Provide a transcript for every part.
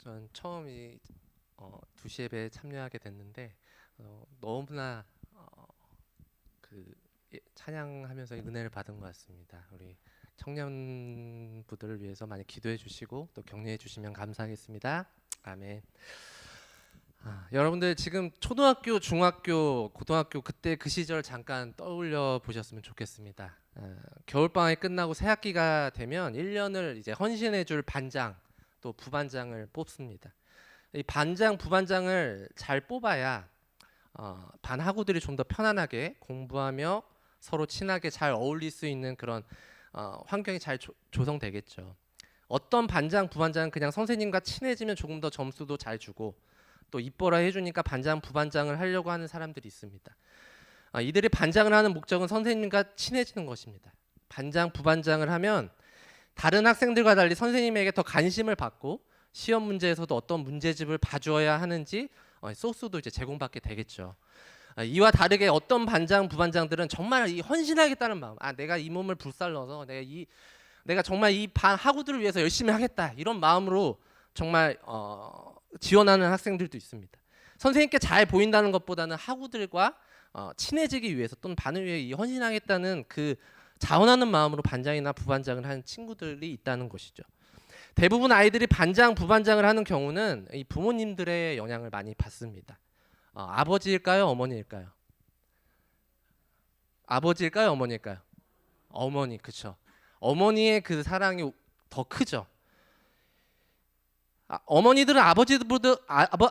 전 처음 2시 예배에 참여하게 됐는데 너무나 그 찬양하면서 은혜를 받은 것 같습니다. 우리 청년부들을 위해서 많이 기도해 주시고 또 격려해 주시면 감사하겠습니다. 아멘. 여러분들 지금 초등학교, 중학교, 고등학교 그때 그 시절 잠깐 떠올려 보셨으면 좋겠습니다. 겨울방학이 끝나고 새 학기가 되면 1년을 이제 헌신해 줄 반장 또 부반장을 뽑습니다. 이 반장, 부반장을 잘 뽑아야 반 학우들이 좀 더 편안하게 공부하며 서로 친하게 잘 어울릴 수 있는 그런 환경이 잘 조성되겠죠. 어떤 반장, 부반장은 그냥 선생님과 친해지면 조금 더 점수도 잘 주고 또 이뻐라 해주니까 반장, 부반장을 하려고 하는 사람들이 있습니다. 이들이 반장을 하는 목적은 선생님과 친해지는 것입니다. 반장, 부반장을 하면 다른 학생들과 달리 선생님에게 더 관심을 받고 시험 문제에서도 어떤 문제집을 봐주어야 하는지 소스도 이제 제공받게 되겠죠. 이와 다르게 어떤 반장, 부반장들은 정말 이 헌신하겠다는 마음, 내가 이 몸을 불살러서 내가 정말 이 반 학우들을 위해서 열심히 하겠다 이런 마음으로 정말 지원하는 학생들도 있습니다. 선생님께 잘 보인다는 것보다는 학우들과 친해지기 위해서 또는 반을 위해 이 헌신하겠다는 그 자원하는 마음으로 반장이나 부반장을 하는 친구들이 있다는 것이죠. 대부분 아이들이 반장, 부반장을 하는 경우는 이 부모님들의 영향을 많이 받습니다. 아버지일까요, 어머니일까요? 아버지일까요, 어머니일까요? 어머니, 그렇죠. 어머니의 그 사랑이 더 크죠. 어머니들은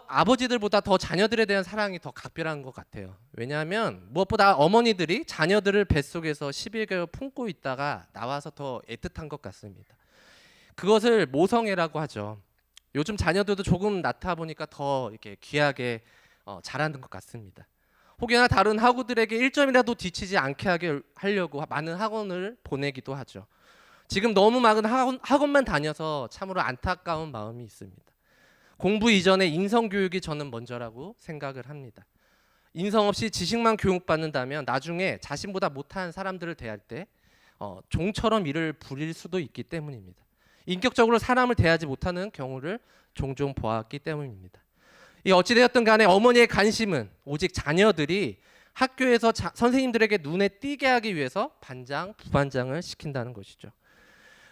아버지들보다 더 자녀들에 대한 사랑이 더 각별한 것 같아요. 왜냐하면 무엇보다 어머니들이 자녀들을 뱃속에서 11개월 품고 있다가 나와서 더 애틋한 것 같습니다. 그것을 모성애라고 하죠. 요즘 자녀들도 조금 낳다 보니까 더 이렇게 귀하게 자라는 것 같습니다. 혹여나 다른 학우들에게 1점이라도 뒤치지 않게 하려고 많은 학원을 보내기도 하죠. 지금 너무 많은 학원만 다녀서 참으로 안타까운 마음이 있습니다. 공부 이전에 인성교육이 저는 먼저라고 생각을 합니다. 인성 없이 지식만 교육받는다면 나중에 자신보다 못한 사람들을 대할 때 종처럼 일을 부릴 수도 있기 때문입니다. 인격적으로 사람을 대하지 못하는 경우를 종종 보았기 때문입니다. 어찌되었든 간에 어머니의 관심은 오직 자녀들이 학교에서 선생님들에게 눈에 띄게 하기 위해서 반장, 부반장을 시킨다는 것이죠.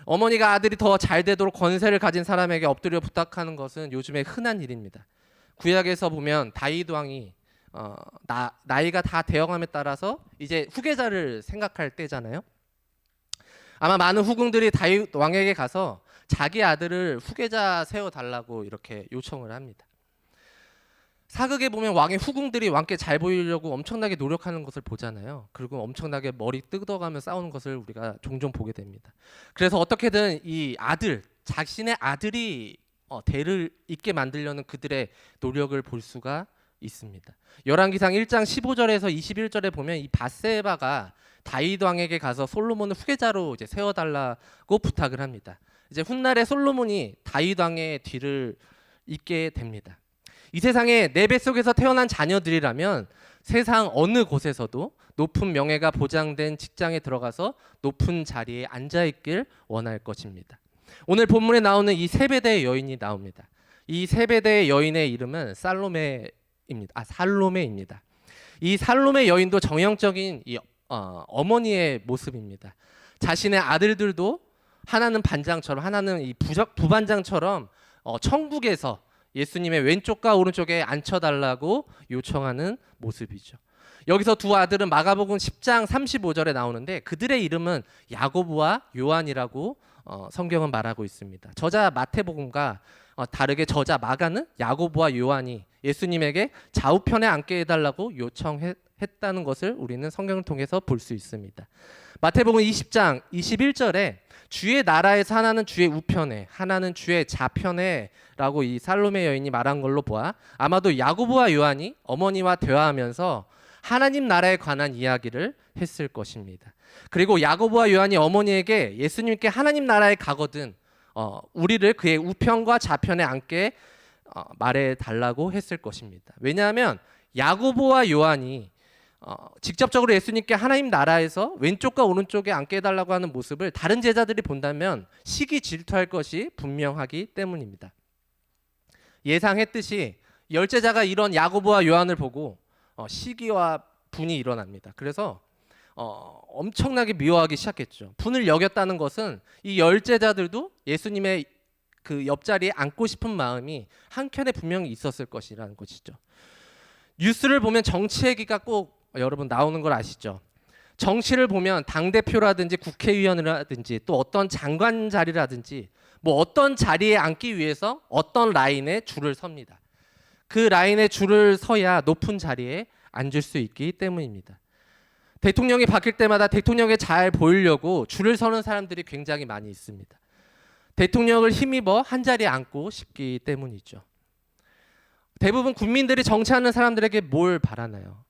어머니가 아들이 더 잘 되도록 권세를 가진 사람에게 엎드려 부탁하는 것은 요즘에 흔한 일입니다. 구약에서 보면 다윗 왕이 나이가 다 되어감에 따라서 이제 후계자를 생각할 때잖아요. 아마 많은 후궁들이 다윗 왕에게 가서 자기 아들을 후계자 세워달라고 이렇게 요청을 합니다. 사극에 보면 왕의 후궁들이 왕께 잘 보이려고 엄청나게 노력하는 것을 보잖아요. 그리고 엄청나게 머리 뜯어가며 싸우는 것을 우리가 종종 보게 됩니다. 그래서 어떻게든 이 자신의 아들이 대를 잇게 만들려는 그들의 노력을 볼 수가 있습니다. 열왕기상 1장 15절에서 21절에 보면 이 밧세바가 다윗 왕에게 가서 솔로몬을 후계자로 이제 세워달라고 부탁을 합니다. 이제 훗날에 솔로몬이 다윗 왕의 뒤를 잇게 됩니다. 이 세상에 내 뱃속에서 태어난 자녀들이라면 세상 어느 곳에서도 높은 명예가 보장된 직장에 들어가서 높은 자리에 앉아있길 원할 것입니다. 오늘 본문에 나오는 이 세베대의 여인이 나옵니다. 이 세베대의 여인의 이름은 살로메입니다. 이 살로메 여인도 정형적인 어머니의 모습입니다. 자신의 아들들도 하나는 반장처럼 하나는 이 부반장처럼 천국에서 예수님의 왼쪽과 오른쪽에 앉혀달라고 요청하는 모습이죠. 여기서 두 아들은 마가복음 10장 35절에 나오는데 그들의 이름은 야고보와 요한이라고 성경은 말하고 있습니다. 저자 마태복음과 다르게 저자 마가는 야고보와 요한이 예수님에게 좌우편에 앉게 해달라고 요청했다는 것을 우리는 성경을 통해서 볼 수 있습니다. 마태복음 20장 21절에 주의 나라에서 하나는 주의 우편에 하나는 주의 좌편에 라고 이 살로메 여인이 말한 걸로 보아 아마도 야고보와 요한이 어머니와 대화하면서 하나님 나라에 관한 이야기를 했을 것입니다. 그리고 야고보와 요한이 어머니에게 예수님께 하나님 나라에 가거든 우리를 그의 우편과 좌편에 앉게 말해달라고 했을 것입니다. 왜냐하면 야고보와 요한이 직접적으로 예수님께 하나님 나라에서 왼쪽과 오른쪽에 앉게 해달라고 하는 모습을 다른 제자들이 본다면 시기 질투할 것이 분명하기 때문입니다. 예상했듯이 열제자가 이런 야고보와 요한을 보고 시기와 분이 일어납니다. 그래서 엄청나게 미워하기 시작했죠. 분을 여겼다는 것은 이 열제자들도 예수님의 그 옆자리에 앉고 싶은 마음이 한켠에 분명히 있었을 것이라는 것이죠. 뉴스를 보면 정치 얘기가 꼭 여러분 나오는 걸 아시죠? 정치를 보면 당대표라든지 국회의원이라든지 또 어떤 장관 자리라든지 뭐 어떤 자리에 앉기 위해서 어떤 라인에 줄을 섭니다. 그 라인에 줄을 서야 높은 자리에 앉을 수 있기 때문입니다. 대통령이 바뀔 때마다 대통령에 잘 보이려고 줄을 서는 사람들이 굉장히 많이 있습니다. 대통령을 힘입어 한 자리에 앉고 싶기 때문이죠. 대부분 국민들이 정치하는 사람들에게 뭘 바라나요?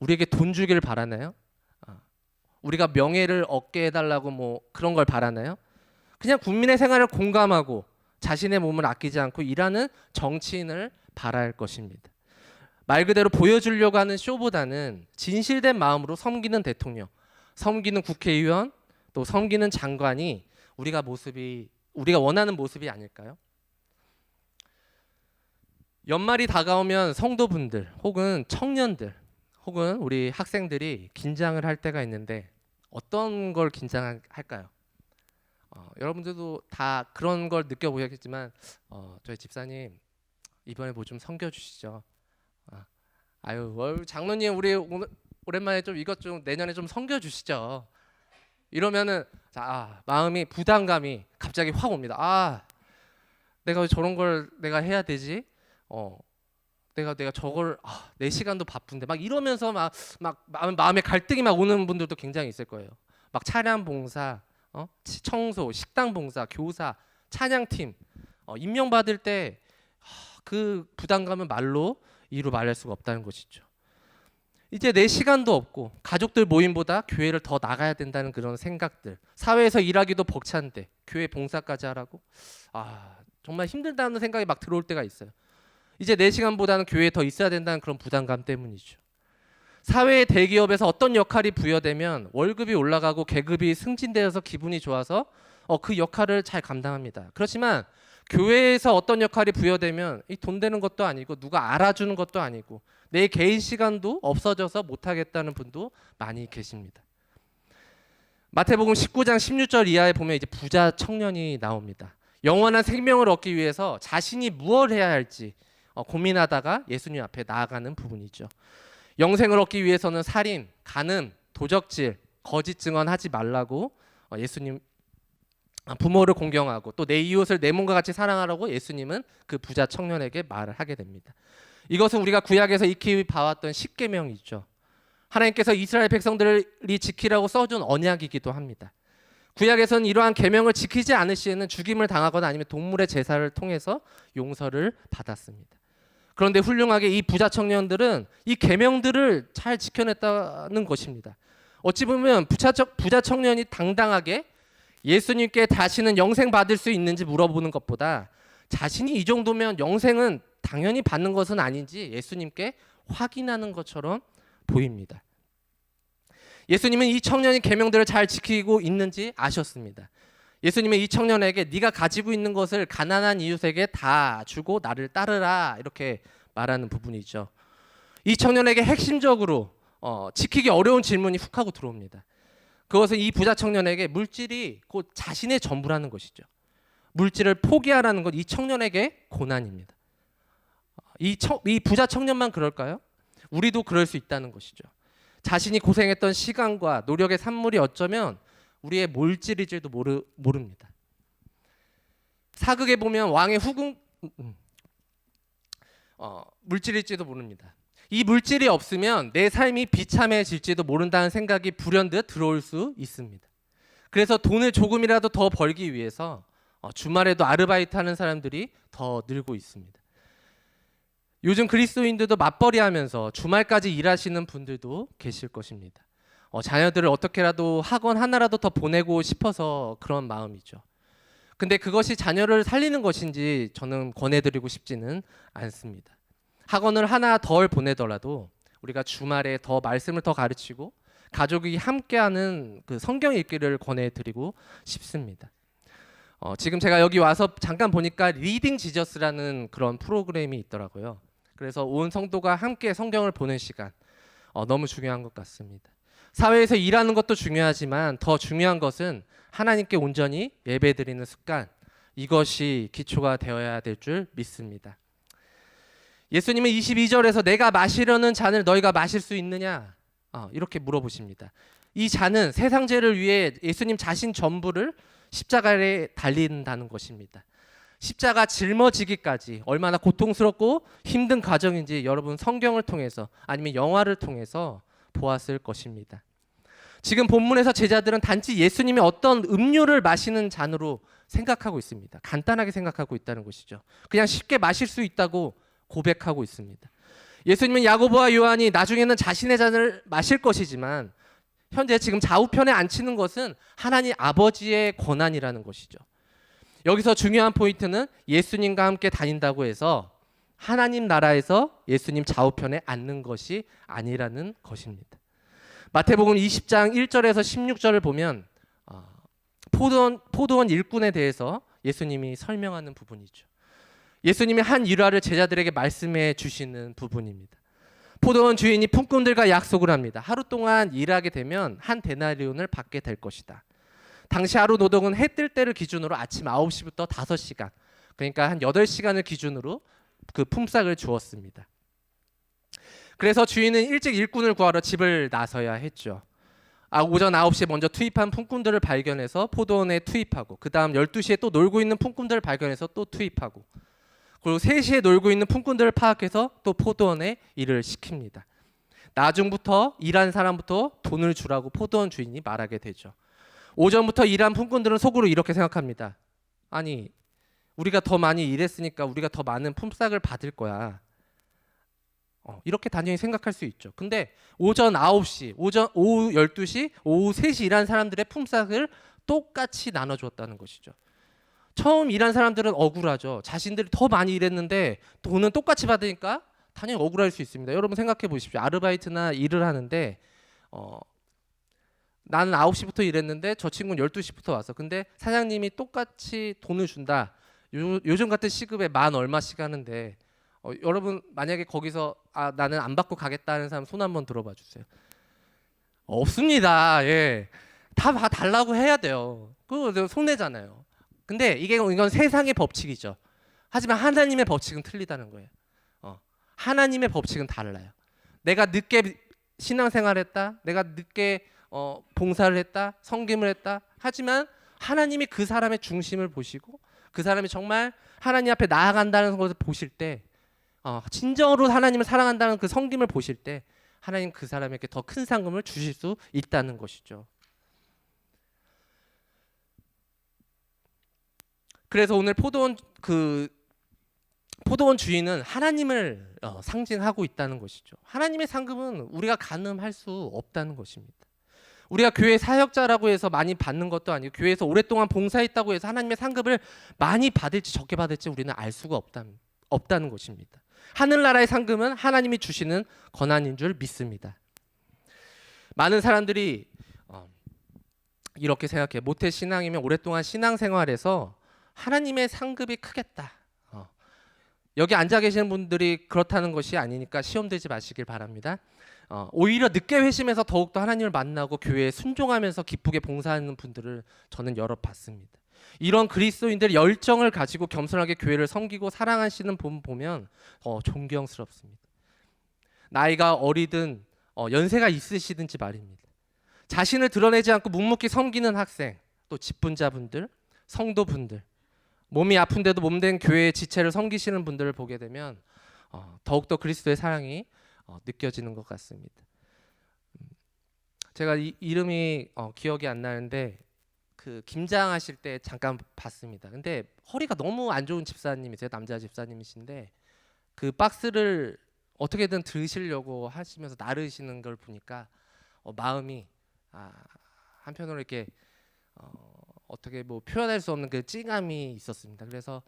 우리에게 돈 주길 바라나요? 우리가 명예를 얻게 해달라고 뭐 그런 걸 바라나요? 그냥 국민의 생활을 공감하고 자신의 몸을 아끼지 않고 일하는 정치인을 바랄 것입니다. 말 그대로 보여주려고 하는 쇼보다는 진실된 마음으로 섬기는 대통령, 섬기는 국회의원, 또 섬기는 장관이 우리가 원하는 모습이 아닐까요? 연말이 다가오면 성도분들 혹은 청년들 혹은 우리 학생들이 긴장을 할 때가 있는데 어떤 걸 긴장할까요? 여러분들도 다 그런 걸 느껴보셨겠지만 저희 집사님 이번에 뭐 좀 섬겨주시죠. 장로님 우리 오랜만에 좀 이것 좀 내년에 좀 섬겨주시죠. 이러면은 마음이 부담감이 갑자기 확 옵니다. 내가 왜 저런 걸 내가 해야 되지? 내가 저걸 내 시간도 바쁜데 막 이러면서 막 마음에 갈등이 막 오는 분들도 굉장히 있을 거예요. 막 차량 봉사, 청소, 식당 봉사, 교사, 찬양팀 임명 받을 때 그 부담감은 말로 이루 말할 수가 없다는 것이죠. 이제 내 시간도 없고 가족들 모임보다 교회를 더 나가야 된다는 그런 생각들, 사회에서 일하기도 벅찬데 교회 봉사까지 하라고 정말 힘들다는 생각이 막 들어올 때가 있어요. 이제 내 시간보다는 교회에 더 있어야 된다는 그런 부담감 때문이죠. 사회의 대기업에서 어떤 역할이 부여되면 월급이 올라가고 계급이 승진되어서 기분이 좋아서 그 역할을 잘 감당합니다. 그렇지만 교회에서 어떤 역할이 부여되면 이 돈 되는 것도 아니고 누가 알아주는 것도 아니고 내 개인 시간도 없어져서 못하겠다는 분도 많이 계십니다. 마태복음 19장 16절 이하에 보면 이제 부자 청년이 나옵니다. 영원한 생명을 얻기 위해서 자신이 무엇을 해야 할지 고민하다가 예수님 앞에 나아가는 부분이죠. 영생을 얻기 위해서는 살인, 간음, 도적질, 거짓 증언하지 말라고 예수님 부모를 공경하고 또 내 이웃을 내 몸과 같이 사랑하라고 예수님은 그 부자 청년에게 말을 하게 됩니다. 이것은 우리가 구약에서 익히 봐왔던 십계명이죠. 하나님께서 이스라엘 백성들이 지키라고 써준 언약이기도 합니다. 구약에서는 이러한 계명을 지키지 않을 시에는 죽임을 당하거나 아니면 동물의 제사를 통해서 용서를 받았습니다. 그런데 훌륭하게 이 부자 청년들은 이 계명들을 잘 지켜냈다는 것입니다. 어찌 보면 부자 청년이 당당하게 예수님께 다시는 영생 받을 수 있는지 물어보는 것보다 자신이 이 정도면 영생은 당연히 받는 것은 아닌지 예수님께 확인하는 것처럼 보입니다. 예수님은 이 청년이 계명들을 잘 지키고 있는지 아셨습니다. 예수님은 이 청년에게 네가 가지고 있는 것을 가난한 이웃에게 다 주고 나를 따르라 이렇게 말하는 부분이죠. 이 청년에게 핵심적으로 지키기 어려운 질문이 훅 하고 들어옵니다. 그것은 이 부자 청년에게 물질이 곧 자신의 전부라는 것이죠. 물질을 포기하라는 것, 이 청년에게 고난입니다. 이 부자 청년만 그럴까요? 우리도 그럴 수 있다는 것이죠. 자신이 고생했던 시간과 노력의 산물이 어쩌면 우리의 물질일지도 모릅니다. 사극에 보면 왕의 후궁 물질일지도 모릅니다. 이 물질이 없으면 내 삶이 비참해질지도 모른다는 생각이 불현듯 들어올 수 있습니다. 그래서 돈을 조금이라도 더 벌기 위해서 주말에도 아르바이트 하는 사람들이 더 늘고 있습니다. 요즘 그리스도인들도 맞벌이하면서 주말까지 일하시는 분들도 계실 것입니다. 자녀들을 어떻게라도 학원 하나라도 더 보내고 싶어서 그런 마음이죠. 근데 그것이 자녀를 살리는 것인지 저는 권해드리고 싶지는 않습니다. 학원을 하나 덜 보내더라도 우리가 주말에 더 말씀을 더 가르치고 가족이 함께하는 그 성경 읽기를 권해드리고 싶습니다. 지금 제가 여기 와서 잠깐 보니까 리딩 지저스라는 그런 프로그램이 있더라고요. 그래서 온 성도가 함께 성경을 보는 시간 너무 중요한 것 같습니다. 사회에서 일하는 것도 중요하지만 더 중요한 것은 하나님께 온전히 예배드리는 습관, 이것이 기초가 되어야 될 줄 믿습니다. 예수님은 22절에서 내가 마시려는 잔을 너희가 마실 수 있느냐? 이렇게 물어보십니다. 이 잔은 세상 죄를 위해 예수님 자신 전부를 십자가에 달린다는 것입니다. 십자가 짊어지기까지 얼마나 고통스럽고 힘든 과정인지 여러분 성경을 통해서 아니면 영화를 통해서 보았을 것입니다. 지금 본문에서 제자들은 단지 예수님이 어떤 음료를 마시는 잔으로 생각하고 있습니다. 간단하게 생각하고 있다는 것이죠. 그냥 쉽게 마실 수 있다고 고백하고 있습니다. 예수님은 야고보와 요한이 나중에는 자신의 잔을 마실 것이지만 현재 지금 좌우편에 앉히는 것은 하나님 아버지의 권한이라는 것이죠. 여기서 중요한 포인트는 예수님과 함께 다닌다고 해서 하나님 나라에서 예수님 좌우편에 앉는 것이 아니라는 것입니다. 마태복음 20장 1절에서 16절을 보면 포도원 일꾼에 대해서 예수님이 설명하는 부분이죠. 예수님이 한 일화를 제자들에게 말씀해 주시는 부분입니다. 포도원 주인이 품꾼들과 약속을 합니다. 하루 동안 일하게 되면 한 데나리온을 받게 될 것이다. 당시 하루 노동은 해 뜰 때를 기준으로 아침 9시부터 5시간, 그러니까 한 8시간을 기준으로 그 품삯을 주었습니다. 그래서 주인은 일찍 일꾼을 구하러 집을 나서야 했죠. 오전 9시에 먼저 투입한 품꾼들을 발견해서 포도원에 투입하고, 그 다음 12시에 또 놀고 있는 품꾼들을 발견해서 또 투입하고, 그리고 3시에 놀고 있는 품꾼들을 파악해서 또 포도원에 일을 시킵니다. 나중부터 일한 사람부터 돈을 주라고 포도원 주인이 말하게 되죠. 오전부터 일한 품꾼들은 속으로 이렇게 생각합니다. 아니, 우리가 더 많이 일했으니까 우리가 더 많은 품삯을 받을 거야. 이렇게 단순히 생각할 수 있죠. 근데 오전 9시, 오후 12시, 오후 3시 일한 사람들의 품삯을 똑같이 나눠주었다는 것이죠. 처음 일한 사람들은 억울하죠. 자신들이 더 많이 일했는데 돈은 똑같이 받으니까 당연히 억울할 수 있습니다. 여러분 생각해 보십시오. 아르바이트나 일을 하는데 나는 9시부터 일했는데 저 친구는 12시부터 왔어. 근데 사장님이 똑같이 돈을 준다. 요즘 같은 시급에 만 얼마씩 하는데 여러분 만약에 거기서 나는 안 받고 가겠다는 사람 손 한번 들어봐 주세요. 없습니다. 예, 다 달라고 해야 돼요. 그거 손해잖아요. 근데 이건 세상의 법칙이죠. 하지만 하나님의 법칙은 틀리다는 거예요. 하나님의 법칙은 달라요. 내가 늦게 신앙생활했다, 내가 늦게 봉사를 했다, 섬김을 했다. 하지만 하나님이 그 사람의 중심을 보시고 그 사람이 정말 하나님 앞에 나아간다는 것을 보실 때, 진정으로 하나님을 사랑한다는 그 섬김을 보실 때 하나님 그 사람에게 더 큰 상금을 주실 수 있다는 것이죠. 그래서 오늘 포도원 주인은 하나님을 상징하고 있다는 것이죠. 하나님의 상급은 우리가 가늠할 수 없다는 것입니다. 우리가 교회 사역자라고 해서 많이 받는 것도 아니고 교회에서 오랫동안 봉사했다고 해서 하나님의 상급을 많이 받을지 적게 받을지 우리는 알 수가 없다는 것입니다. 하늘나라의 상급은 하나님이 주시는 권한인 줄 믿습니다. 많은 사람들이 이렇게 생각해요. 모태신앙이면 오랫동안 신앙생활에서 하나님의 상급이 크겠다. 여기 앉아 계시는 분들이 그렇다는 것이 아니니까 시험 들지 마시길 바랍니다. 오히려 늦게 회심해서 더욱더 하나님을 만나고 교회에 순종하면서 기쁘게 봉사하는 분들을 저는 여러 봤습니다. 이런 그리스도인들의 열정을 가지고 겸손하게 교회를 섬기고 사랑하시는 분 보면 존경스럽습니다. 나이가 어리든 연세가 있으시든지 말입니다. 자신을 드러내지 않고 묵묵히 섬기는 학생, 또 직분자분들, 성도분들, 몸이 아픈데도 몸된 교회의 지체를 섬기시는 분들을 보게 되면 더욱더 그리스도의 사랑이 느껴지는 것 같습니다. 제가 이름이 기억이 안 나는데 그 김장하실 때 잠깐 봤습니다. 근데 허리가 너무 안 좋은 집사님이세요. 남자 집사님이신데 그 박스를 어떻게든 들으시려고 하시면서 나르시는 걸 보니까 마음이 한편으로 이렇게 어떻게 뭐 표현할 수 없는 그 찡함이 있었습니다. 그래서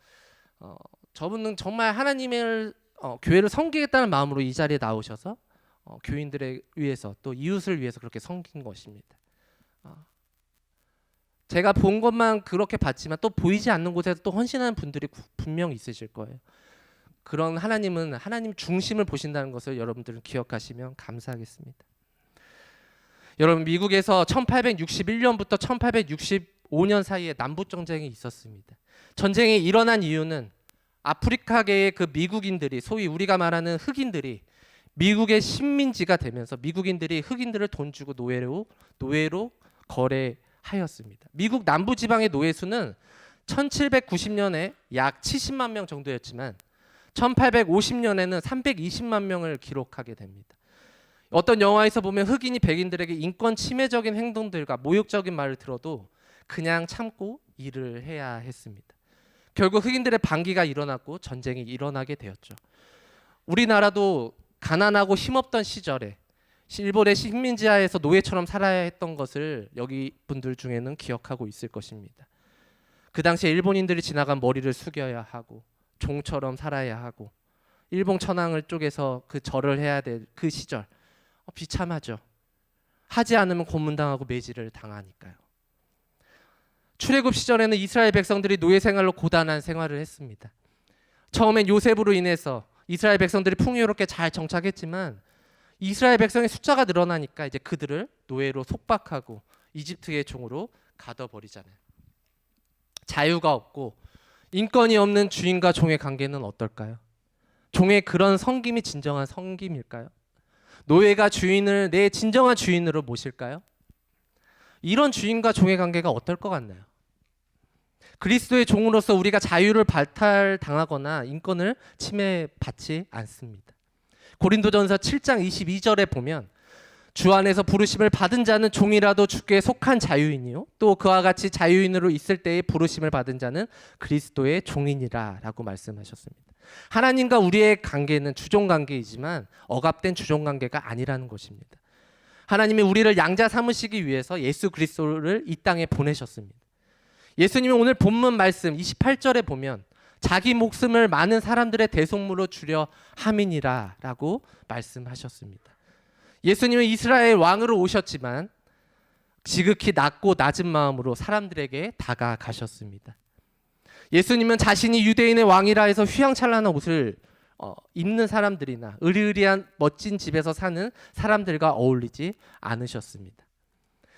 저분은 정말 하나님을 교회를 섬기겠다는 마음으로 이 자리에 나오셔서 교인들을 위해서 또 이웃을 위해서 그렇게 섬긴 것입니다. 제가 본 것만 그렇게 봤지만 또 보이지 않는 곳에서 또 헌신하는 분들이 분명 있으실 거예요. 그런 하나님은 하나님 중심을 보신다는 것을 여러분들은 기억하시면 감사하겠습니다. 여러분, 미국에서 1861년부터 1865년 사이에 남북 전쟁이 있었습니다. 전쟁이 일어난 이유는 아프리카계의 그 미국인들이, 소위 우리가 말하는 흑인들이 미국의 식민지가 되면서 미국인들이 흑인들을 돈 주고 노예로 거래하였습니다. 미국 남부 지방의 노예 수는 1790년에 약 70만 명 정도였지만 1850년에는 320만 명을 기록하게 됩니다. 어떤 영화에서 보면 흑인이 백인들에게 인권 침해적인 행동들과 모욕적인 말을 들어도 그냥 참고 일을 해야 했습니다. 결국 흑인들의 반기가 일어났고 전쟁이 일어나게 되었죠. 우리나라도 가난하고 힘없던 시절에 일본의 식민지하에서 노예처럼 살아야 했던 것을 여기 분들 중에는 기억하고 있을 것입니다. 그 당시에 일본인들이 지나간 머리를 숙여야 하고 종처럼 살아야 하고 일본 천황을 쪽에서 그 절을 해야 될 그 시절, 비참하죠. 하지 않으면 고문당하고 매질을 당하니까요. 출애굽 시절에는 이스라엘 백성들이 노예 생활로 고단한 생활을 했습니다. 처음엔 요셉으로 인해서 이스라엘 백성들이 풍요롭게 잘 정착했지만 이스라엘 백성의 숫자가 늘어나니까 이제 그들을 노예로 속박하고 이집트의 종으로 가둬버리잖아요. 자유가 없고 인권이 없는 주인과 종의 관계는 어떨까요? 종의 그런 섬김이 진정한 섬김일까요? 노예가 주인을 내 진정한 주인으로 모실까요? 이런 주인과 종의 관계가 어떨 것 같나요? 그리스도의 종으로서 우리가 자유를 발탈당하거나 인권을 침해받지 않습니다. 고린도전서 7장 22절에 보면 주 안에서 부르심을 받은 자는 종이라도 주께 속한 자유인이요 또 그와 같이 자유인으로 있을 때에 부르심을 받은 자는 그리스도의 종이니라 라고 말씀하셨습니다. 하나님과 우리의 관계는 주종관계이지만 억압된 주종관계가 아니라는 것입니다. 하나님이 우리를 양자 삼으시기 위해서 예수 그리스도를 이 땅에 보내셨습니다. 예수님이 오늘 본문 말씀 28절에 보면 자기 목숨을 많은 사람들의 대속물로 주려 함이니라 라고 말씀하셨습니다. 예수님은 이스라엘 왕으로 오셨지만 지극히 낮고 낮은 마음으로 사람들에게 다가가셨습니다. 예수님은 자신이 유대인의 왕이라 해서 휘황찬란한 옷을 입는 사람들이나 으리으리한 멋진 집에서 사는 사람들과 어울리지 않으셨습니다.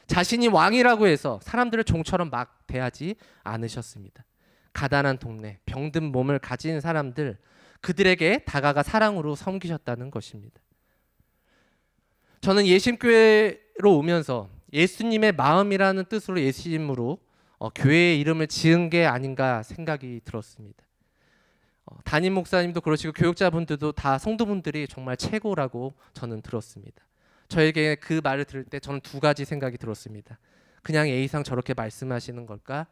자신이 왕이라고 해서 사람들을 종처럼 막 대하지 않으셨습니다. 가난한 동네, 병든 몸을 가진 사람들, 그들에게 다가가 사랑으로 섬기셨다는 것입니다. 저는 예심교회로 오면서 예수님의 마음이라는 뜻으로 예심으로 교회의 이름을 지은 게 아닌가 생각이 들었습니다. 담임 목사님도 그러시고 교육자분들도 다 성도분들이 정말 최고라고 저는 들었습니다. 저에게 그 말을 들을 때 저는 두 가지 생각이 들었습니다. 그냥 A상 저렇게 말씀하시는 걸까?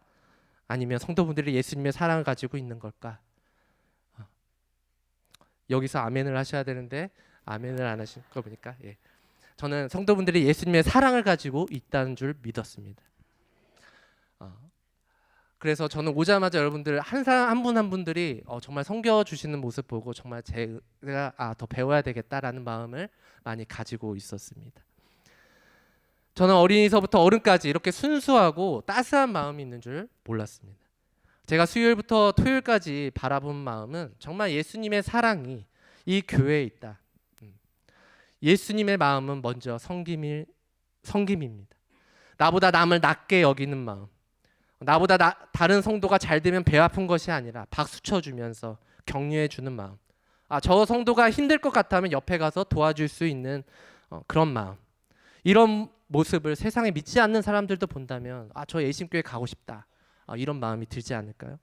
아니면 성도분들이 예수님의 사랑을 가지고 있는 걸까? 여기서 아멘을 하셔야 되는데 아멘을 안 하신 거 보니까 저는 성도분들이 예수님의 사랑을 가지고 있다는 줄 믿었습니다. 그래서 저는 오자마자 여러분들 한 사람 한 분 한 분들이 정말 섬겨주시는 모습 보고 정말 제가 더 배워야 되겠다라는 마음을 많이 가지고 있었습니다. 저는 어린이서부터 어른까지 이렇게 순수하고 따스한 마음이 있는 줄 몰랐습니다. 제가 수요일부터 토요일까지 바라본 마음은 정말 예수님의 사랑이 이 교회에 있다. 예수님의 마음은 먼저 섬김입니다. 나보다 남을 낮게 여기는 마음, 나보다 다른 성도가 잘 되면 배 아픈 것이 아니라 박수 쳐주면서 격려해 주는 마음, 저 성도가 힘들 것 같다면 옆에 가서 도와줄 수 있는 그런 마음, 이런 모습을 세상에 믿지 않는 사람들도 본다면 저 예심교회 가고 싶다, 이런 마음이 들지 않을까요?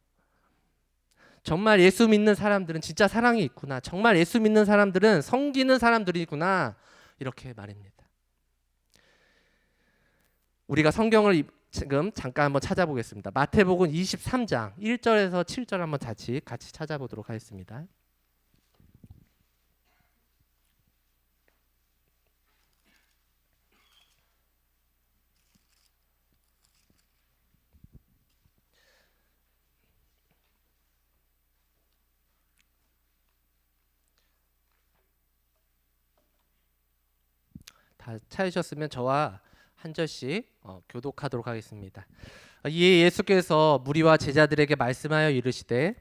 정말 예수 믿는 사람들은 진짜 사랑이 있구나, 정말 예수 믿는 사람들은 섬기는 사람들이구나, 이렇게 말입니다. 우리가 성경을 지금 잠깐 한번 찾아보겠습니다. 마태복음 23장 1절에서 7절 한번 같이 찾아보도록 하겠습니다. 다 찾으셨으면 저와 한 절씩 교독하도록 하겠습니다. 이에 예수께서 무리와 제자들에게 말씀하여 이르시되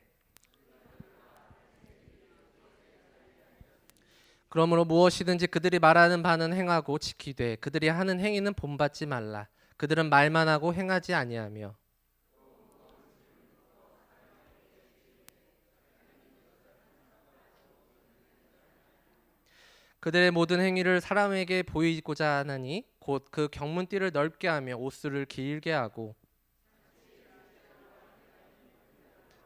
그러므로 무엇이든지 그들이 말하는 바는 행하고 지키되 그들이 하는 행위는 본받지 말라. 그들은 말만 하고 행하지 아니하며 그들의 모든 행위를 사람에게 보이고자 하나니 곧 그 경문띠를 넓게 하며 옷수를 길게 하고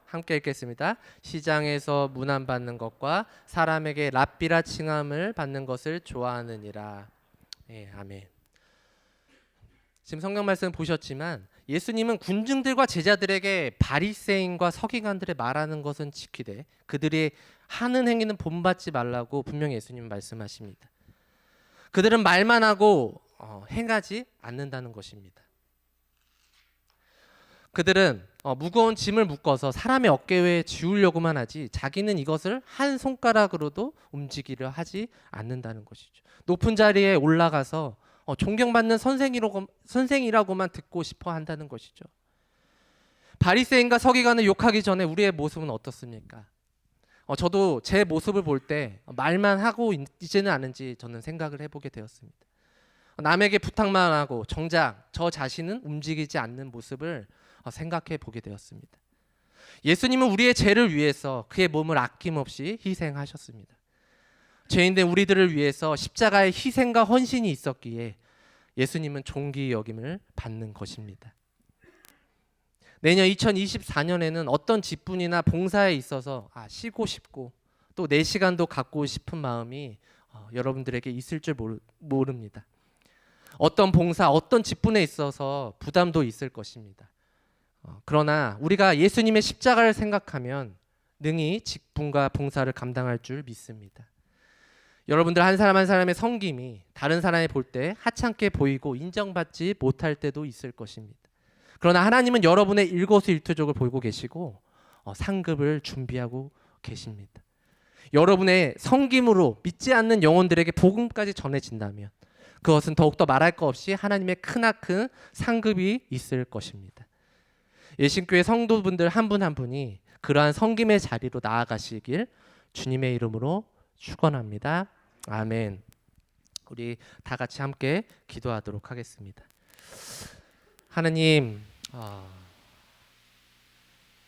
함께 읽겠습니다. 시장에서 문안 받는 것과 사람에게 랍비라 칭함을 받는 것을 좋아하느니라. 예, 아멘. 지금 성경 말씀 보셨지만 예수님은 군중들과 제자들에게 바리새인과 서기관들의 말하는 것은 지키되 그들이 하는 행위는 본받지 말라고 분명히 예수님은 말씀하십니다. 그들은 말만 하고 행하지 않는다는 것입니다. 그들은 무거운 짐을 묶어서 사람의 어깨에 지우려고만 하지 자기는 이것을 한 손가락으로도 움직이려 하지 않는다는 것이죠. 높은 자리에 올라가서 존경받는 선생이라고만 듣고 싶어 한다는 것이죠. 바리새인과 서기관을 욕하기 전에 우리의 모습은 어떻습니까? 저도 제 모습을 볼 때 말만 하고 있지는 않은지 저는 생각을 해보게 되었습니다. 남에게 부탁만 하고 정작 저 자신은 움직이지 않는 모습을 생각해 보게 되었습니다. 예수님은 우리의 죄를 위해서 그의 몸을 아낌없이 희생하셨습니다. 죄인된 우리들을 위해서 십자가의 희생과 헌신이 있었기에 예수님은 존귀 여김을 받는 것입니다. 내년 2024년에는 어떤 직분이나 봉사에 있어서 쉬고 싶고 또 내 시간도 갖고 싶은 마음이 여러분들에게 있을 줄 모릅니다. 어떤 봉사, 어떤 직분에 있어서 부담도 있을 것입니다. 그러나 우리가 예수님의 십자가를 생각하면 능히 직분과 봉사를 감당할 줄 믿습니다. 여러분들 한 사람 한 사람의 섬김이 다른 사람이 볼 때 하찮게 보이고 인정받지 못할 때도 있을 것입니다. 그러나 하나님은 여러분의 일거수일투족을 보고 계시고 상급을 준비하고 계십니다. 여러분의 섬김으로 믿지 않는 영혼들에게 복음까지 전해진다면 그것은 더욱더 말할 것 없이 하나님의 크나큰 상급이 있을 것입니다. 예신교회 성도분들 한 분 한 분이 그러한 섬김의 자리로 나아가시길 주님의 이름으로 축원합니다. 아멘. 우리 다 같이 함께 기도하도록 하겠습니다. 하나님,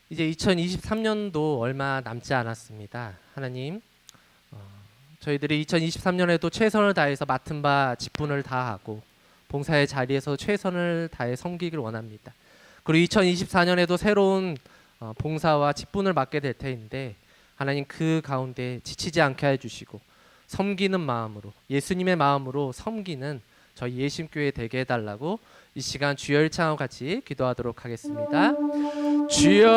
이제 2023년도 얼마 남지 않았습니다. 하나님, 저희들이 2023년에도 최선을 다해서 맡은 바 직분을 다하고 봉사의 자리에서 최선을 다해 섬기길 원합니다. 그리고 2024년에도 새로운 봉사와 직분을 맡게 될 텐데 하나님 그 가운데 지치지 않게 해주시고 섬기는 마음으로 예수님의 마음으로 섬기는 저희 예심교회 되게 해달라고 이 시간 주여 일창하고 같이 기도하도록 하겠습니다. 주여